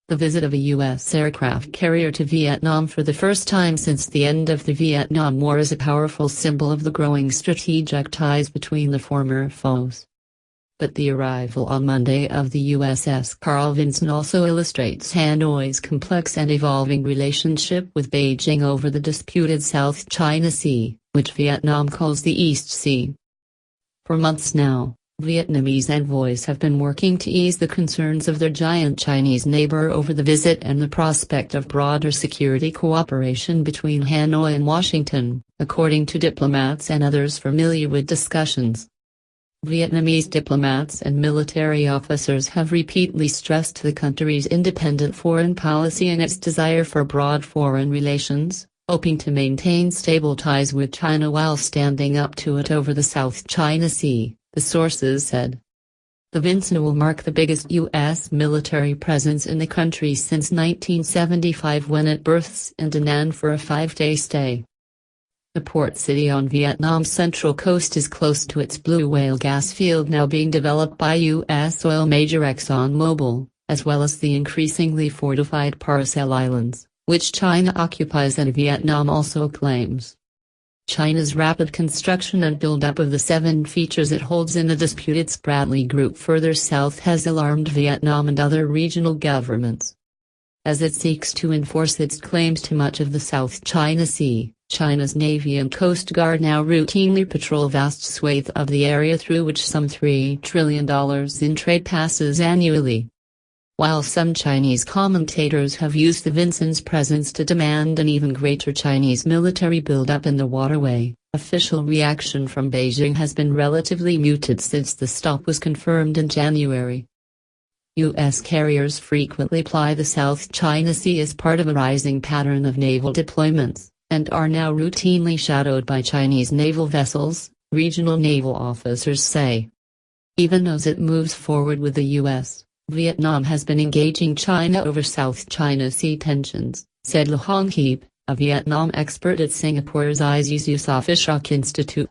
The visit of a U.S. aircraft carrier to Vietnam for the first time since the end of the Vietnam War is a powerful symbol of the growing strategic ties between the former foes. But the arrival on Monday of the USS Carl Vinson also illustrates Hanoi's complex and evolving relationship with Beijing over the disputed South China Sea, which Vietnam calls the East Sea. For months now, Vietnamese envoys have been working to ease the concerns of their giant Chinese neighbor over the visit and the prospect of broader security cooperation between Hanoi and Washington, according to diplomats and others familiar with discussions. Vietnamese diplomats and military officers have repeatedly stressed the country's independent foreign policy and its desire for broad foreign relations, hoping to maintain stable ties with China while standing up to it over the South China Sea, the sources said. The Vinson will mark the biggest U.S. military presence in the country since 1975 when it berths in Da Nang for a 5-day stay. The port city on Vietnam's central coast is close to its Blue Whale gas field now being developed by U.S. oil major ExxonMobil, as well as the increasingly fortified Paracel Islands, which China occupies and Vietnam also claims. China's rapid construction and build-up of the 7 features it holds in the disputed Spratly Group further south has alarmed Vietnam and other regional governments. As it seeks to enforce its claims to much of the South China Sea, China's Navy and Coast Guard now routinely patrol vast swathes of the area through which some $3 trillion in trade passes annually. While some Chinese commentators have used the Vinson's presence to demand an even greater Chinese military buildup in the waterway, official reaction from Beijing has been relatively muted since the stop was confirmed in January. U.S. carriers frequently ply the South China Sea as part of a rising pattern of naval deployments, and are now routinely shadowed by Chinese naval vessels, regional naval officers say. Even as it moves forward with the U.S., Vietnam has been engaging China over South China Sea tensions, said Le Hong Hiep, a Vietnam expert at Singapore's ISIS Yusof Ishak Institute.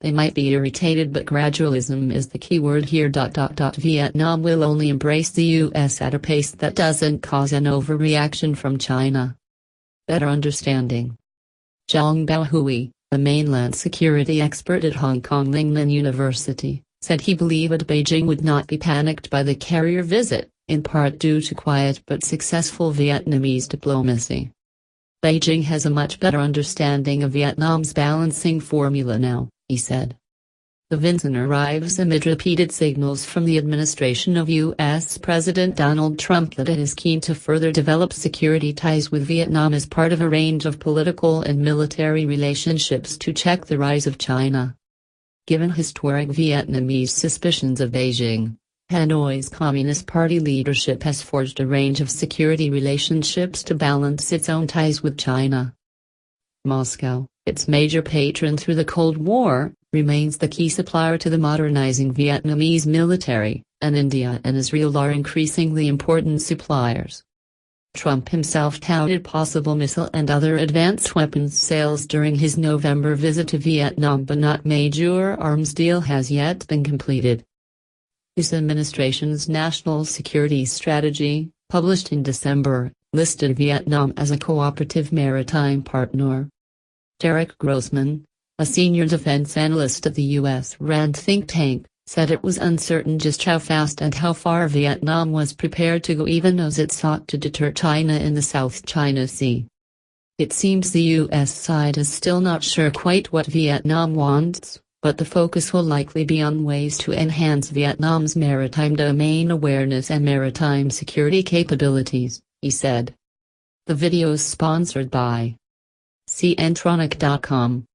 They might be irritated, but gradualism is the key word here. Vietnam will only embrace the U.S. at a pace that doesn't cause an overreaction from China. Better understanding. Zhang Baohui, a mainland security expert at Hong Kong Lingnan University, said he believed Beijing would not be panicked by the carrier visit, in part due to quiet but successful Vietnamese diplomacy. Beijing has a much better understanding of Vietnam's balancing formula now, he said. The Vinson arrives amid repeated signals from the administration of U.S. President Donald Trump that it is keen to further develop security ties with Vietnam as part of a range of political and military relationships to check the rise of China. Given historic Vietnamese suspicions of Beijing, Hanoi's Communist Party leadership has forged a range of security relationships to balance its own ties with China. Moscow, its major patron through the Cold War, remains the key supplier to the modernizing Vietnamese military, and India and Israel are increasingly important suppliers. Trump himself touted possible missile and other advanced weapons sales during his November visit to Vietnam, but no major arms deal has yet been completed. His administration's national security strategy, published in December, listed Vietnam as a cooperative maritime partner. Derek Grossman, a senior defense analyst at the U.S. RAND think tank, said it was uncertain just how fast and how far Vietnam was prepared to go even as it sought to deter China in the South China Sea. It seems the U.S. side is still not sure quite what Vietnam wants, but the focus will likely be on ways to enhance Vietnam's maritime domain awareness and maritime security capabilities, he said. The video is sponsored by CNtronic.com.